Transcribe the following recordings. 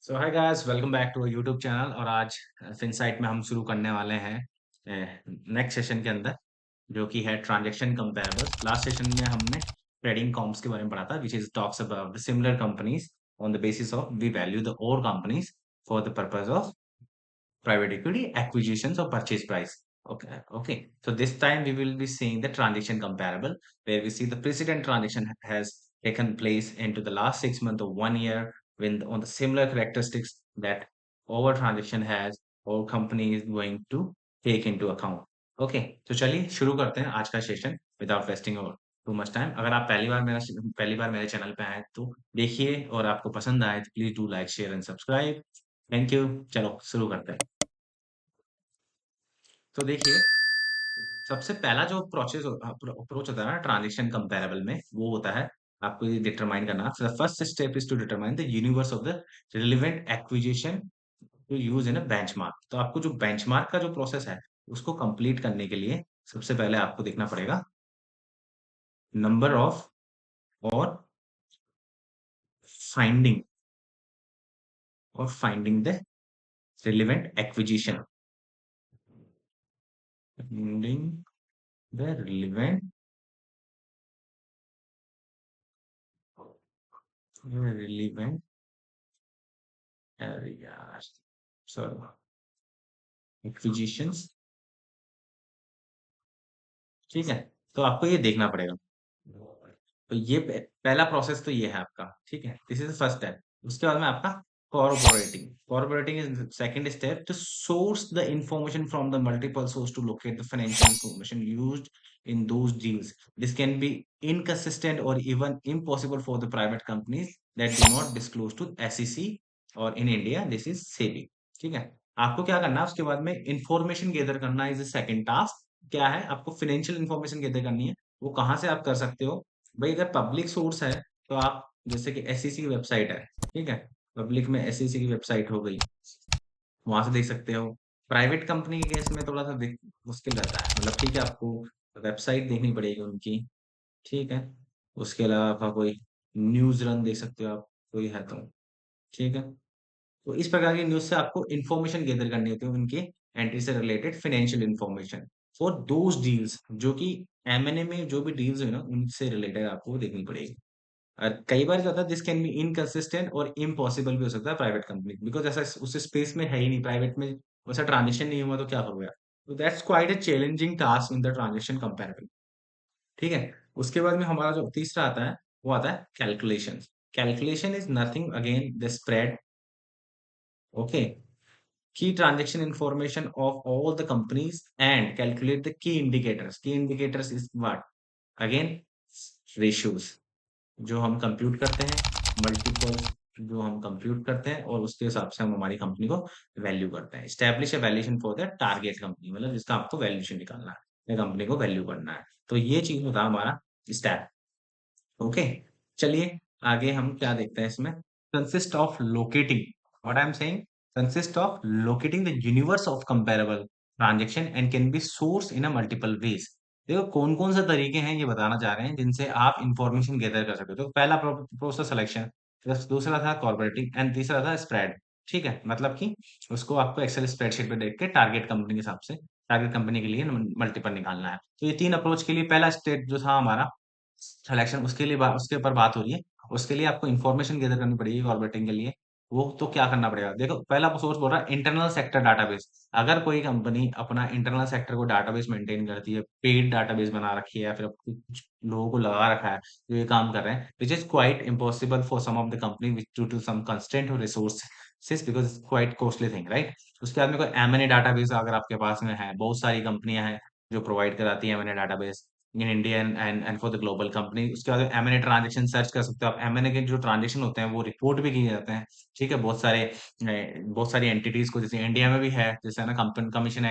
So hi guys, welcome back to YouTube channel. और आज फिनसाइट में हम शुरू करने वाले हैं नेक्स्ट सेशन के अंदर, जो कि है ट्रांजैक्शन कंपैरेबल्स। लास्ट सेशन में हमने ट्रेडिंग कॉम्प्स के बारे में पढ़ा था, which is talks about the similar companies on the basis of we value the और companies for the purpose of private equity acquisitions or purchase price. Okay. So this time we will be seeing the transaction comparable, where we see the precedent transaction has taken place into the last 6 months or 1 year when on the similar characteristics that over transaction has or company is going to take into account. Okay, तो चलिए शुरू करते हैं आज का session without wasting too much time. अगर आप पहली बार मेरे चैनल पे आए तो देखिए, और आपको पसंद आए तो please do like share and subscribe. Thank you. चलो शुरू करते हैं। तो देखिए, सबसे पहला जो प्रोसेस अप्रोच होता है ना ट्रांजेक्शन कंपैरेबल में, वो होता है आपको ये डिटरमाइन करना। First step is to determine the universe of the relevant acquisition to use in a benchmark. तो आपको जो बेंचमार्क का जो प्रोसेस है उसको कंप्लीट करने के लिए सबसे पहले आपको देखना पड़ेगा नंबर ऑफ और finding the relevant acquisition, finding the relevant यार सॉरी एक्विजिशंस। ठीक है, तो आपको ये देखना पड़ेगा। तो ये पहला प्रोसेस तो ये है आपका। ठीक है, दिस इज फर्स्ट स्टेप। उसके बाद में आपका corporating is second step to source the information from the multiple source to locate the financial information used in those deals. This can be inconsistent or even impossible for the private companies that do not disclose to SEC, or in India this is SEBI। ठीक है, आपको क्या करना है उसके बाद में information gather करना इज द सेकंड टास्क। क्या है, आपको फाइनेंशियल इंफॉर्मेशन गैदर करनी है। वो कहाँ से आप कर सकते हो भाई? अगर पब्लिक सोर्स है तो आप जैसे कि एसईसी की वेबसाइट है, ठीक है, पब्लिक में एसईसी की वेबसाइट हो गई, वहां से देख सकते हो। प्राइवेट कंपनी के केस में थोड़ा सा मुश्किल रहता है, मतलब ठीक है, आपको वेबसाइट देखनी पड़ेगी उनकी। ठीक है, उसके अलावा आपका कोई न्यूज रन देख सकते हो आप, कोई है तो। ठीक है, तो इस प्रकार की न्यूज़ से आपको इन्फॉर्मेशन गैदर करनी होती है उनके एंट्री से related financial information for those deals, जो कि एमएनए में जो भी डील्स हुई ना उनसे रिलेटेड आपको वो देखनी पड़ेगी। और कई बार क्या होता है, दिस कैन बी इनकंसिस्टेंट और इम्पॉसिबल भी हो सकता है प्राइवेट कंपनी, बिकॉज ऐसा उस स्पेस में है ही नहीं, प्राइवेट में वैसा ट्रांजेक्शन नहीं हुआ तो क्या करोगे आप? तो that's quite a challenging task in the transaction comparable. ठीक है, उसके बाद में हमारा जो तीसरा आता है वो आता है calculation. Calculation is nothing again the spread. Okay, key transaction information of all the companies and calculate the key indicators. Key indicators is what? Again, ratios जो हम कंप्यूट करते हैं, मल्टीपल्स जो हम कंप्यूट करते हैं, और उसके हिसाब से हम हमारी कंपनी को वैल्यू करते हैं। Establish a valuation for the target company, मतलब जिसका आपको वैल्यूएशन निकालना है या कंपनी को वैल्यू करना है। तो ये चीज होता है हमारा स्टेप। ओके, चलिए आगे हम क्या देखते हैं इसमें। Consist of locating, what I am saying, consist of locating the universe of comparable transaction and can be source in a multiple ways. देखो कौन कौन से तरीके हैं ये बताना चाह रहे हैं जिनसे आप इंफॉर्मेशन गैदर कर सकते हो। तो पहला प्रोसेस सिलेक्शन, दूसरा था कॉर्पोरेटिंग एंड तीसरा था स्प्रेड। ठीक है, मतलब कि उसको आपको एक्सेल स्प्रेडशीट पे देख के टारगेट कंपनी के हिसाब से टारगेट कंपनी के लिए मल्टीपल निकालना है। तो ये तीन अप्रोच के लिए पहला स्टेप जो था हमारा सिलेक्शन, उसके लिए उसके ऊपर बात हो रही है। उसके लिए आपको इन्फॉर्मेशन गैदर करनी पड़ेगी ऑर्बिटिंग के लिए। वो तो क्या करना पड़ेगा, देखो पहला सोर्स बोल रहा है इंटरनल सेक्टर डाटाबेस। अगर कोई कंपनी अपना इंटरनल सेक्टर को डाटाबेस मेंटेन करती है, पेड डाटाबेस बना रखी है, या फिर कुछ लोगों को लगा रखा है जो ये काम कर रहे हैं, which is quite impossible for some of the company which due to some constraint और resources, because it's quite costly thing, right. उसके बाद में कोई एमएनए डाटाबेस अगर आपके पास में है, बहुत सारी कंपनियां हैं जो प्रोवाइड कराती है MNA database in India and for the global company. उसके बाद एमएनए ट्रांजेक्शन सर्च कर सकते हो आप। एमएनए के जो ट्रांजेक्शन होते हैं वो रिपोर्ट भी किए जाते हैं। ठीक है, बहुत सारी एंटिटीज को, जैसे इंडिया में भी है, जैसे है ना कंपटीशन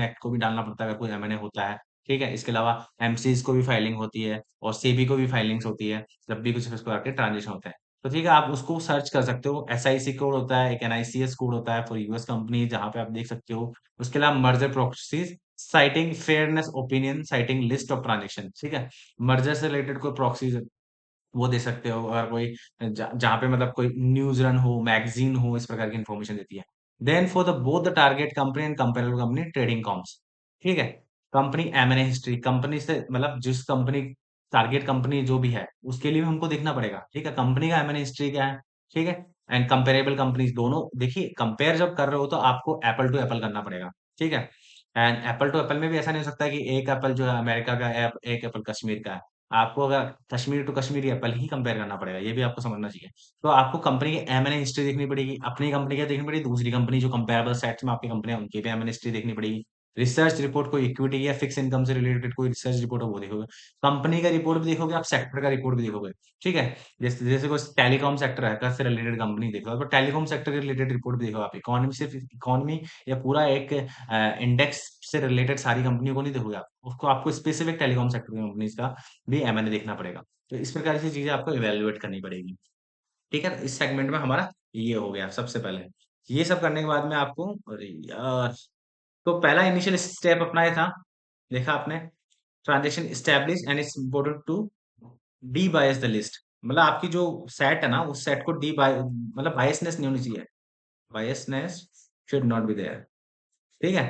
एक्ट को भी डालना पड़ता है अगर कोई एमएनए होता है। ठीक है, इसके अलावा एमसीज को भी फाइलिंग होती है और सेबी को भी फाइलिंग्स होती है जब भी कुछ इस प्रकार के ट्रांजेक्शन होते हैं। तो ठीक है, आप उसको सर्च कर सकते हो। एसआईसी कोड होता है, एक एनआईसीएस कोड होता है फॉर यूएस कंपनी, जहाँ पे आप देख सकते हो। उसके अलावा merger proxies, citing fairness opinion, citing list of transaction. ठीक है, मर्जर से रिलेटेड कोई प्रॉक्सी वो दे सकते हो, अगर कोई जहाँ पे मतलब कोई न्यूज़ रन हो, मैगज़ीन हो, इस प्रकार की इन्फॉर्मेशन देती है। Then for the both the target company and comparable company trading comps, ठीक है? कंपनी एम&ए हिस्ट्री, कंपनी से मतलब जिस कंपनी टारगेट कंपनी जो भी है, उसके लिए भी हमको देखना पड़ेगा, ठीक है? कंपनी का एम&ए हिस्ट्री क्या है, ठीक है? एंड कंपैरेबल कंपनीज़ दोनों देखिए कंपेयर जब कर रहे हो तो आपको एपल टू एपल करना पड़ेगा, ठीक है? एंड एपल टू एपल में भी ऐसा नहीं हो सकता कि एक एप्पल जो है अमेरिका का है, एक एप्पल कश्मीर का है। आपको अगर कश्मीर टू कश्मीर एप्पल ही कंपेयर करना पड़ेगा, ये भी आपको समझना चाहिए। तो आपको कंपनी की एम&ए हिस्ट्री देखनी पड़ेगी, अपनी कंपनी की देखनी पड़ेगी, दूसरी कंपनी जो कंपेरेबल सेट्स में आपकी कंपनी है उनकी भी एम&ए हिस्ट्री देखनी पड़ेगी। रिसर्च रिपोर्ट, कोई इक्विटी या फिक्स इनकम से रिलेटेड कोई रिसर्च रिपोर्ट हो वो देखोगे। कंपनी का रिपोर्ट भी देखोगे, आप सेक्टर का रिपोर्ट भी देखोगे, ठीक है? जैसे जैसे कोई टेलीकॉम सेक्टर है से रिलेटेड कंपनी देखो तो टेलीकॉम सेक्टर के रिलेटेड रिपोर्ट भी देखो आप। इकोनॉमी सिर्फ इकोनॉमी या पूरा एक इंडेक्स से रिलेटेड सारी कंपनियों को नहीं देखोगे आप, उसको आपको स्पेसिफिक टेलीकॉम सेक्टर की कंपनीज का भी एम&ए देखना पड़ेगा। तो इस प्रकार की चीजें आपको इवेल्युएट करनी पड़ेगी, ठीक है? इस सेगमेंट में हमारा ये हो गया सबसे पहले। ये सब करने के बाद में आपको, अरे यार, तो पहला इनिशियल स्टेप अपना ये था, देखा आपने, transaction establish and it's important to debias the list. मतलब आपकी जो सेट है ना, उस सेट को डी बाय मतलब बायसनेस नहीं होनी चाहिए, biasness should not be there, ठीक है?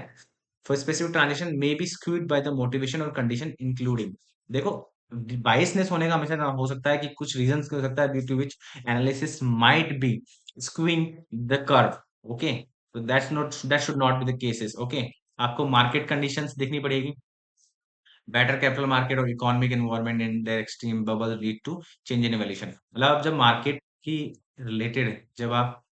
For specific transaction may be skewed by the motivation और कंडीशन इंक्लूडिंग। देखो, बायसनेस होने का हमेशा हो सकता है कि कुछ रीजंस हो सकता है due to which analysis might be skewing the curve, okay? तो that should not be the cases, okay? आपको मार्केट कंडीशंस देखनी पड़ेगी, बेटर कैपिटल मार्केट और economic environment in their extreme bubble lead to change in valuation. मतलब आप जब market की related जब आप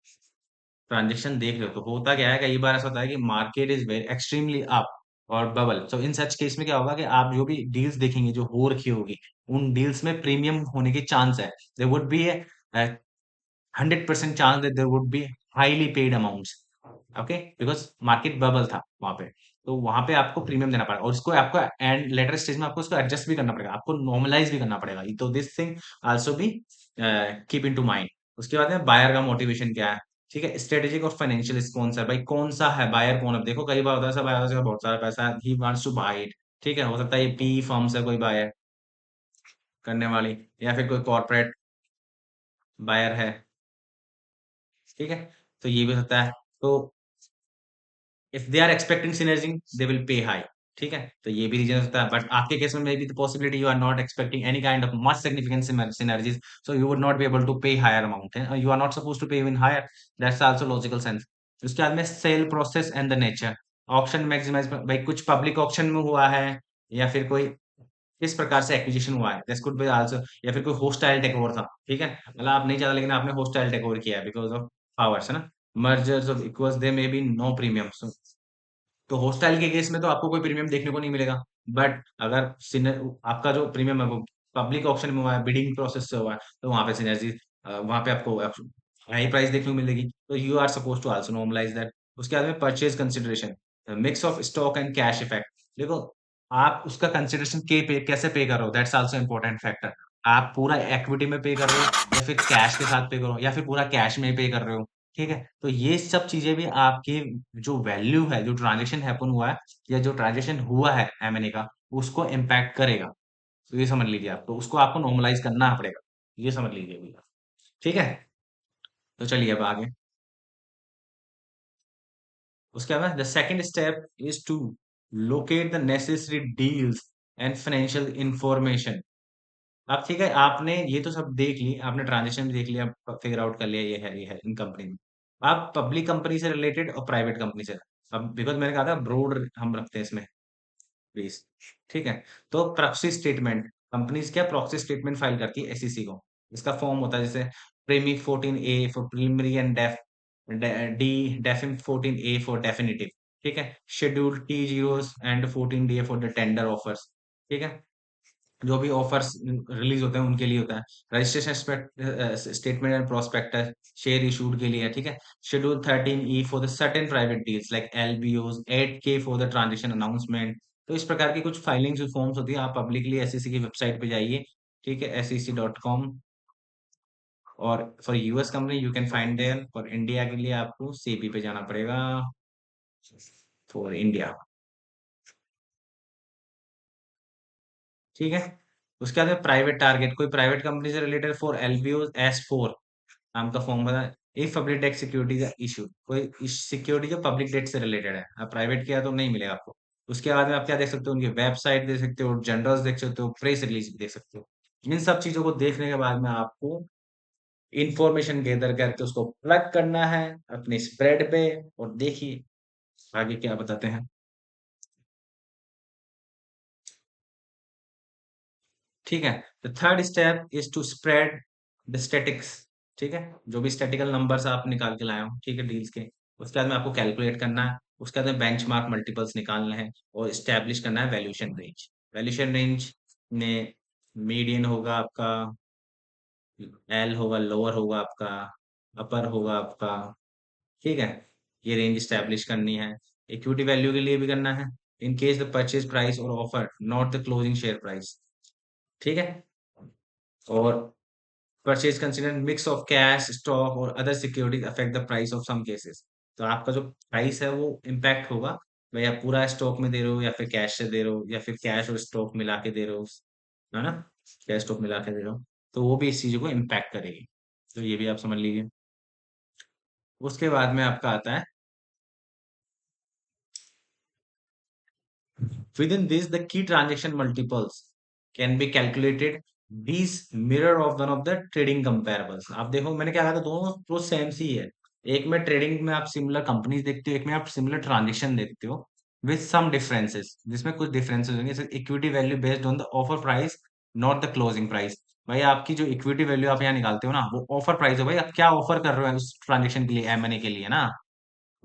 ट्रांजेक्शन देख रहे हो तो होता क्या है, कई बार ऐसा होता है कि market is very extremely up और बबल, सो इन सच केस में क्या होगा कि आप जो भी डील्स देखेंगे जो हो रखी होगी, उन डील्स में प्रीमियम होने के चांस है, there would be 100% chance that there would be highly paid amounts, okay? Because market bubble था वहां पे, तो वहां पे आपको प्रीमियम देना पड़ेगा और उसको आपको एंड लेटर स्टेज में आपको उसको एडजस्ट भी करना पड़ेगा, आपको नॉर्मलाइज भी करना पड़ेगा। तो this thing also be keep in to mind. उसके बाद में बायर का मोटिवेशन क्या है, ठीक है? स्ट्रेटेजिक और फाइनेंशियल स्पॉन्सर, भाई कौन सा है बायर, कौन है? देखो कई बार होता है सब बायर होता है, जिसका बहुत सारा पैसा है, he wants to buy it, ठीक है? हो सकता है ये पी फर्म से कोई बायर करने वाली, या फिर कोई कॉर्पोरेट बायर है, ठीक है? तो ये भी हो सकता है। तो if they are expecting synergy they will pay high, ठीक है? तो ये भी रीजन होता है, बट आपके केस में may be the possibility you are not expecting any kind of much significant synergies, so you would not be able to pay higher amount, you are not suppose to pay even higher, that's also logical sense. उसके बाद में sale process and the nature, auction maximize, भाई कुछ public auction में हुआ है या फिर कोई किस प्रकार से एक्विजिशन हुआ है, दिस कुड बी आल्सो, या फिर कोई होस्टाइल टेकओवर था, ठीक है? मतलब आप नहीं चाहते लेकिन आपने होस्टाइल टेकओवर किया है बिकॉज ऑफ पावर्स, है ना? Mergers of equals they may be no premium, तो हॉस्टाइल के केस में तो आपको कोई प्रीमियम देखने को नहीं मिलेगा। बट अगर आपका जो प्रीमियम है वो पब्लिक ऑप्शन में हुआ है, बिडिंग प्रोसेस से हुआ है, तो वहां पे सिनर्जी, वहां पे आपको हाई प्राइस देखने को मिलेगी, तो you are suppose to also normalize that. उसके बाद में purchase consideration, mix of stock and cash effect. देखो, आप उसका कंसिडरेशन कैसे पे कर रहे हो, दैट्स आल्सो इम्पोर्टेंट फैक्टर। आप पूरा इक्विटी में पे कर रहे हो या फिर कैश के साथ पे करो या फिर पूरा कैश में पे कर रहे हो, ठीक है? तो ये सब चीजें भी आपके जो वैल्यू है, जो ट्रांजेक्शन हैपन हुआ है या जो ट्रांजेक्शन हुआ है एम&ए का, उसको इम्पैक्ट करेगा। तो ये समझ लीजिए आप, तो उसको आपको नॉर्मलाइज करना पड़ेगा, ये समझ लीजिए भैया, ठीक है? तो चलिए अब आगे। उसके बाद the second step is to locate the necessary deals and financial information. अब ठीक है, आपने ये तो सब देख ली, आपने ट्रांजेक्शन भी देख लिया, फिगर आउट कर लिया ये है इन कंपनी में। आप पब्लिक कंपनी से रिलेटेड और प्राइवेट कंपनी से, अब बिकॉज मैंने कहा था ब्रॉड हम रखते हैं इसमें बेस, ठीक है? तो प्रॉक्सी स्टेटमेंट, कंपनीज क्या प्रॉक्सी स्टेटमेंट फाइल करती है एसईसी को। इसका फॉर्म होता है जैसे pre 14A for preliminary and D def 14A for definitive, ठीक है? Schedule T zeros and 14D for the tender offers, ठीक है? जो भी ऑफर्स रिलीज होते हैं उनके लिए होता है। Registration statement and prospectus share issued के लिए है, ठीक है? Schedule 13E for the certain private deals like LBOs, 8K for the transaction announcement. तो इस प्रकार की कुछ फाइलिंग्स फॉर्म्स होती है, आप पब्लिकली एसईसी की वेबसाइट पे जाइए, ठीक है? SEC.com। और for US company you can find there, for India के लिए आपको सेबी पे जाना पड़ेगा, फॉर इंडिया, ठीक है? उसके बाद में प्राइवेट टारगेट, कोई प्राइवेट कंपनी से रिलेटेड फॉर एलबीओ S4 नाम का फॉर्म भरा। एक पब्लिक डेट सिक्योरिटी का इशू, कोई सिक्योरिटी जो पब्लिक डेट से रिलेटेड है, अब प्राइवेट किया तो नहीं मिलेगा आपको। उसके बाद में आप क्या देख सकते हो, उनकी वेबसाइट देख सकते हो, जनरल्स देख सकते हो, प्रेस रिलीज भी देख सकते हो। इन सब चीजों को देखने के बाद में आपको इंफॉर्मेशन गैदर करके उसको प्लग करना है अपने स्प्रेड पे, और देखिए आगे क्या बताते हैं। ठीक है, the third step is to spread the statics. ठीक है, जो भी स्टैटिकल नंबर्स आप निकाल के लाए हो, ठीक है, डील्स के, उसके बाद में आपको कैलकुलेट करना है। उसके बाद में बेंचमार्क मल्टीपल्स निकालना है और स्टैब्लिश करना है वैल्यूएशन रेंज। वैल्यूएशन रेंज में मीडियन होगा आपका, एल होगा, लोअर होगा आपका, अपर होगा आपका। ठीक है, ये रेंज स्टैब्लिश करनी है। इक्विटी वैल्यू के लिए भी करना है, in case the purchase price और offer not the closing share price. ठीक है, और purchase consider mix of cash stock और other securities affect the price of some cases. तो आपका जो प्राइस है वो इम्पैक्ट होगा, भाई आप पूरा स्टॉक में दे रहे हो या फिर कैश से दे रहे हो या फिर कैश और स्टॉक मिला के दे रहे हो, है ना, कैश स्टॉक मिला के दे रहे हो, तो वो भी इस चीज को इम्पैक्ट करेगी। तो ये भी आप समझ लीजिए। उसके बाद में आपका आता है within this the key transaction multiples can be calculated, these mirror of one of the trading comparables। आप देखो मैंने क्या कहा था, दोनों तो सेम सी है। एक में ट्रेडिंग में आप सिमिलर कंपनीज देखते हो, एक में आप सिमिलर ट्रांजेक्शन देखते हो विद सम डिफरेंसेस, जिसमें कुछ डिफरेंसेस होंगे, जैसे equity value based on the offer price not the closing price. भाई आपकी जो इक्विटी वैल्यू आप यहाँ निकालते हो ना, वो ऑफर प्राइस है, भाई आप क्या ऑफर कर रहे हो उस ट्रांजेक्शन के लिए, एमएनए के लिए ना,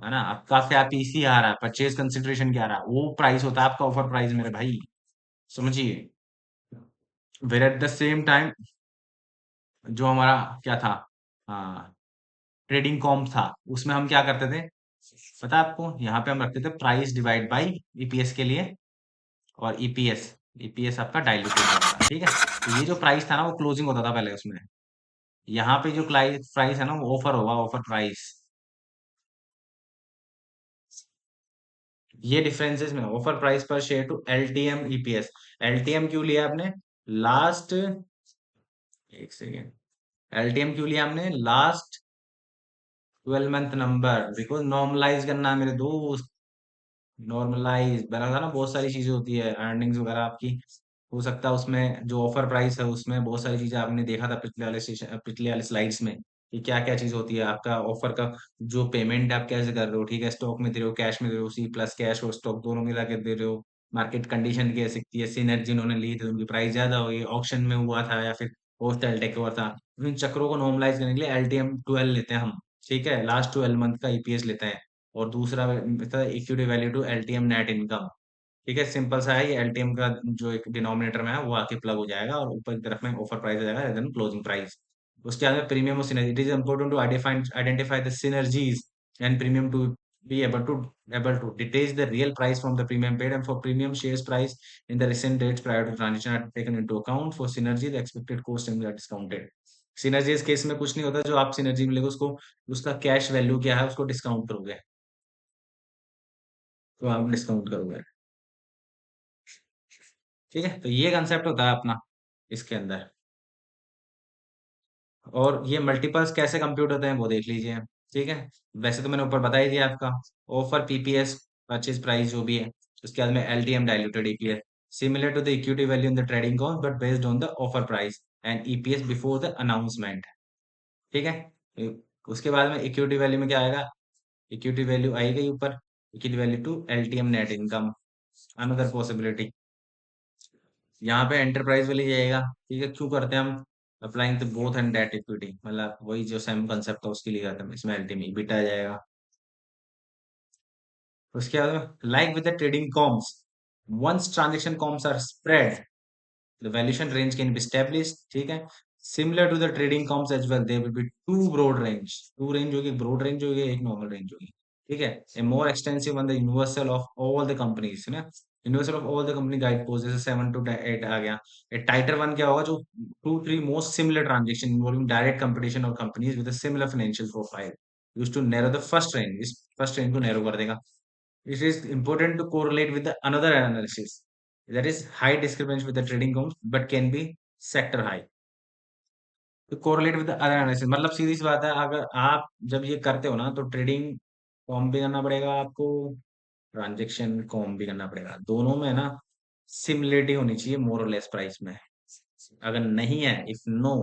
है ना, आपका क्या पीसी आ रहा है, परचेज कंसिडरेशन क्या आ रहा है, वो प्राइस होता है आपका ऑफर प्राइस मेरे भाई, समझिए। फिर एट द सेम टाइम जो हमारा क्या था, हाँ, ट्रेडिंग कॉम था, उसमें हम क्या करते थे, पता है आपको, यहाँ पे हम रखते थे प्राइस डिवाइड बाई ईपीएस के लिए, और ईपीएस, ईपीएस आपका डाइल्यूटेड होता था। ठीक है, तो ये जो प्राइस था ना वो क्लोजिंग होता था पहले उसमें, यहाँ पे जो प्राइस है ना वो ऑफर होगा, ऑफर प्राइस। ये डिफरेंसेस में ऑफर प्राइस पर share to LTM EPS. LTM क्यों लिया आपने, लास्ट, एक सेकेंड, एलटीएम क्यों लिया हमने, last 12 month number, because normalize करना है मेरे दोस्त। नॉर्मलाइज बना था ना, बहुत सारी चीजें होती है अर्निंग्स वगैरह आपकी, हो सकता है उसमें जो ऑफर प्राइस है उसमें बहुत सारी चीजें आपने देखा था पिछले वाले सेशन, पिछले वाले स्लाइड्स में, कि क्या क्या चीज होती है आपका ऑफर का, जो पेमेंट आप कैसे कर रहे हो, ठीक है, स्टॉक में दे रहे हो, कैश में दे रहे हो, सी प्लस कैश और स्टॉक दोनों मिला के दे रहे हो, मार्केट कंडीशन कैसे सकती है, सिनर जिन्होंने ली थी उनकी प्राइस ज्यादा होगी, ऑक्शन में हुआ था या फिर पोस्ट टेक ओवर था, इन चक्रों को नॉर्मलाइज करने के लिए एलटीएम 12 लेते हैं हम। ठीक है, लास्ट 12 मंथ का ईपीएस लेते हैं। और दूसरा method equity value to LTM net income. ठीक है, सिंपल सा है, ये एलटीएम का जो एक डिनोमिनेटर में है वो आके प्लग हो जाएगा, और ऊपर की तरफ में ऑफर प्राइस आ जाएगा rather than क्लोजिंग प्राइस। उसके बाद में प्रीमियम और synergy, it is important to identify the synergies and premium to be able to detach the real price from the premium paid, and for premium shares price in the recent dates prior to transaction are taken into account, for synergy the expected cost and are discounted। Synergy इस case में कुछ नहीं होता, जो आप synergy मिलेगा उसको, उसका कैश वैल्यू क्या है उसको डिस्काउंट करोगे, तो आप डिस्काउंट करोगे। ठीक है, तो ये कंसेप्ट होता है अपना इसके अंदर। और ये मल्टीपल्स कैसे कंप्यूट होते हैं वो देख लीजिए। ठीक है, वैसे तो मैंने ऊपर बता ही दिया आपका, ऑफर पीपीएस, परचेज प्राइस जो भी है, उसके बाद में LTM diluted EPS, similar to the equity value in the trading cost but based on the offer price and EPS before the announcement. ठीक है, उसके बाद में इक्विटी वैल्यू में क्या आएगा, इक्विटी वैल्यू आएगी ऊपर, equity value to LTM net income, another possibility. यहाँ पे एंटरप्राइज वाली जाएगा। ठीक है, क्यों करते हैं हम, applying the both and debt equity, मतलब वही जो सेम कंसेप्ट था उसके लिए करते हैं, इसमें अल्टीमेट बीटा आ जाएगा। उसके बाद like with the trading comps, once transaction comps are spread the valuation range can be established। ठीक है, similar to the trading comps as well, there will be two broad range, two range होगी, broad range होगी, एक normal range होगी। ठीक है, a more extensive one, the universal of all the companies है ना, universal of all the company guide post, जैसे 7 to 8 आ गया। a tighter one क्या होगा, जो 2 3 most similar transaction involving direct competition or companies with a similar financial profile used to narrow the first range, इस first range को narrow कर देगा। It is important to correlate with the another analysis। There is high discrepancy with the trading comps, but can be sector high. तो correlate with other analysis, मतलब सीधी सी बात है, अगर आप जब ये करते हो ना तो ट्रेडिंग कॉम भी करना पड़ेगा आपको, ट्रांजेक्शन कॉम भी करना पड़ेगा, दोनों में ना सिमिलरिटी होनी चाहिए मोर और लेस प्राइस में। अगर नहीं है, if no,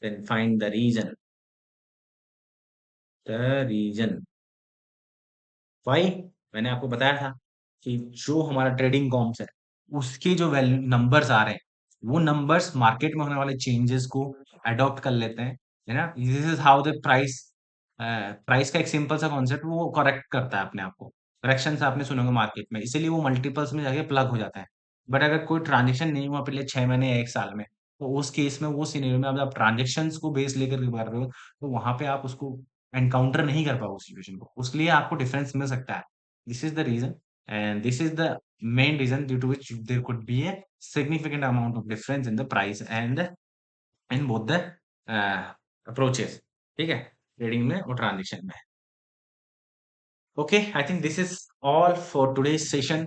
then find the reason भाई। मैंने आपको बताया था कि जो हमारा ट्रेडिंग कॉम्स है उसके जो वैल्यू नंबर्स आ रहे हैं, वो नंबर्स मार्केट में होने वाले चेंजेस को अडॉप्ट कर लेते हैं, है ना। This is how the price, price का एक सिंपल सा कॉन्सेप्ट वो करेक्ट करता है अपने आप को। करेक्शन आपने सुने होंगे मार्केट में, इसीलिए वो मल्टीपल्स में जाके प्लग हो जाता है। बट अगर कोई ट्रांजेक्शन नहीं हुआ पिछले 6 महीने या 1 साल में, तो उस केस में वो सिनेरियो में अब आप ट्रांजेक्शन को बेस लेकर के कर रहे हो, तो वहां पे आप उसको एनकाउंटर नहीं कर पाओ सिचुएशन को, उसके लिए आपको डिफरेंस मिल सकता है। This is the reason, and this is the main reason due to which there could be a significant amount of difference in the price and in both the approaches, ठीक है, trading में और transaction में। Okay, I think this is all for today's session,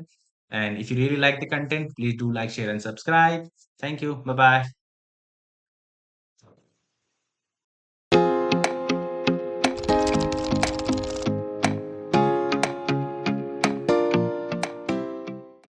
and if you really like the content, please do like, share and subscribe. Thank you, bye bye.